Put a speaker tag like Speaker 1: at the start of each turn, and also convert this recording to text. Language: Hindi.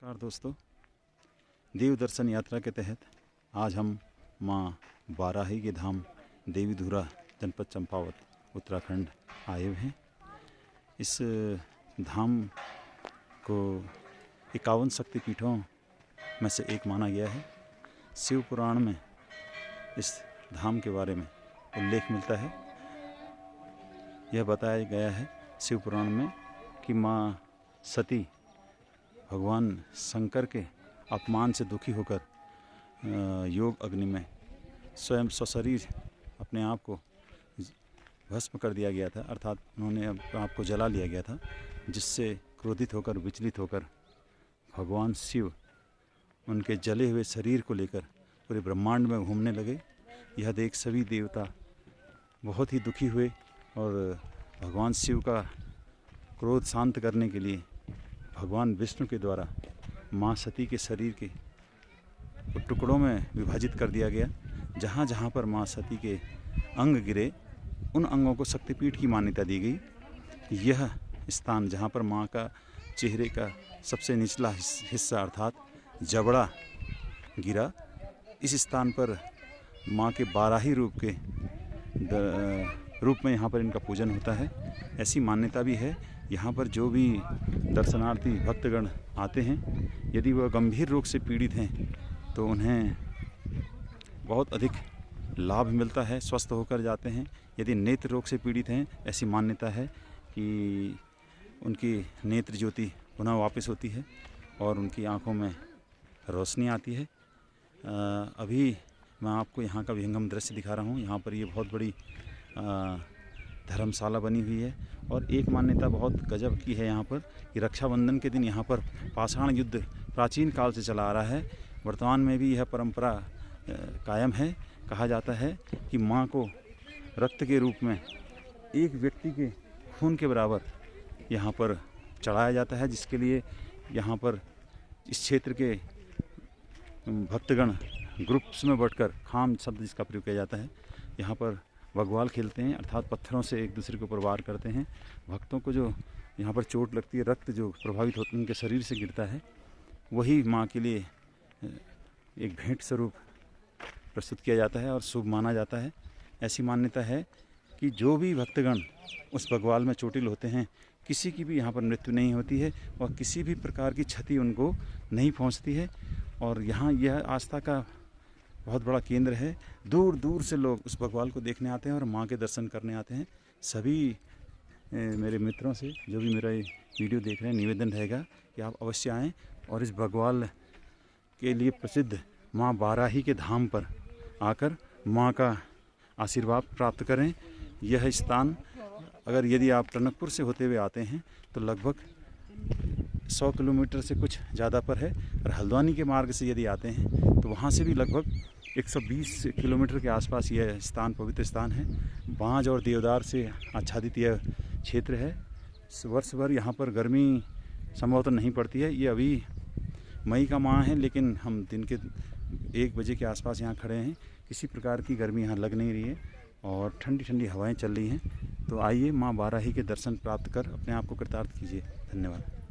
Speaker 1: नमस्कार दोस्तों, देव दर्शन यात्रा के तहत आज हम माँ बाराही के धाम देवीधुरा जनपद चंपावत उत्तराखंड आए हुए हैं। इस धाम को 51 शक्तिपीठों में से एक माना गया है। शिव पुराण में इस धाम के बारे में उल्लेख मिलता है। यह बताया गया है शिव पुराण में कि माँ सती भगवान शंकर के अपमान से दुखी होकर योग अग्नि में स्वयं सशरीर अपने आप को भस्म कर दिया गया था, अर्थात उन्होंने अपने आप को जला लिया गया था, जिससे क्रोधित होकर विचलित होकर भगवान शिव उनके जले हुए शरीर को लेकर पूरे ब्रह्मांड में घूमने लगे। यह देख सभी देवता बहुत ही दुखी हुए और भगवान शिव का क्रोध शांत करने के लिए भगवान विष्णु के द्वारा माँ सती के शरीर के टुकड़ों में विभाजित कर दिया गया। जहाँ जहाँ पर माँ सती के अंग गिरे उन अंगों को शक्तिपीठ की मान्यता दी गई। यह स्थान जहाँ पर माँ का चेहरे का सबसे निचला हिस्सा अर्थात जबड़ा गिरा, इस स्थान पर माँ के बाराही रूप में यहाँ पर इनका पूजन होता है। ऐसी मान्यता भी है। यहाँ पर जो भी दर्शनार्थी भक्तगण आते हैं, यदि वह गंभीर रोग से पीड़ित हैं तो उन्हें बहुत अधिक लाभ मिलता है, स्वस्थ होकर जाते हैं। यदि नेत्र रोग से पीड़ित हैं, ऐसी मान्यता है कि उनकी नेत्र ज्योति पुनः वापस होती है और उनकी आँखों में रोशनी आती है। अभी मैं आपको यहाँ का विहंगम दृश्य दिखा रहा हूँ। यहाँ पर ये बहुत बड़ी धर्मशाला बनी हुई है और एक मान्यता बहुत गजब की है यहाँ पर कि रक्षाबंधन के दिन यहाँ पर पाषाण युद्ध प्राचीन काल से चला आ रहा है। वर्तमान में भी यह परंपरा कायम है। कहा जाता है कि माँ को रक्त के रूप में एक व्यक्ति के खून के बराबर यहाँ पर चढ़ाया जाता है, जिसके लिए यहाँ पर इस क्षेत्र के भक्तगण ग्रुप्स में बढ़कर खाम शब्द जिसका प्रयोग किया जाता है, यहाँ पर बग्वाल खेलते हैं, अर्थात पत्थरों से एक दूसरे को प्रहार करते हैं। भक्तों को जो यहाँ पर चोट लगती है, रक्त जो प्रभावित होता है उनके शरीर से गिरता है, वही माँ के लिए एक भेंट स्वरूप प्रस्तुत किया जाता है और शुभ माना जाता है। ऐसी मान्यता है कि जो भी भक्तगण उस बग्वाल में चोटिल होते हैं, किसी की भी यहाँ पर मृत्यु नहीं होती है और किसी भी प्रकार की क्षति उनको नहीं पहुँचती है। और यहाँ यह आस्था का बहुत बड़ा केंद्र है। दूर दूर से लोग उस बग्वाल को देखने आते हैं और माँ के दर्शन करने आते हैं। सभी मेरे मित्रों से जो भी मेरा ये वीडियो देख रहे हैं, निवेदन रहेगा कि आप अवश्य आएँ और इस बग्वाल के लिए प्रसिद्ध माँ बाराही के धाम पर आकर माँ का आशीर्वाद प्राप्त करें। यह स्थान यदि आप टनकपुर से होते हुए आते हैं तो लगभग 100 किलोमीटर से कुछ ज़्यादा पर है, और हल्द्वानी के मार्ग से यदि आते हैं तो वहाँ से भी लगभग 120 किलोमीटर के आसपास यह स्थान पवित्र स्थान है। बांज और देवदार से आच्छादित यह क्षेत्र है। वर्ष भर यहाँ पर गर्मी संभवतः नहीं पड़ती है। ये अभी मई का माह है, लेकिन हम दिन के 1 बजे के आसपास यहाँ खड़े हैं। किसी प्रकार की गर्मी यहाँ लग नहीं रही है और ठंडी ठंडी हवाएं चल रही हैं। तो आइए माँ बाराही के दर्शन प्राप्त कर अपने आप को कृतार्थ कीजिए। धन्यवाद।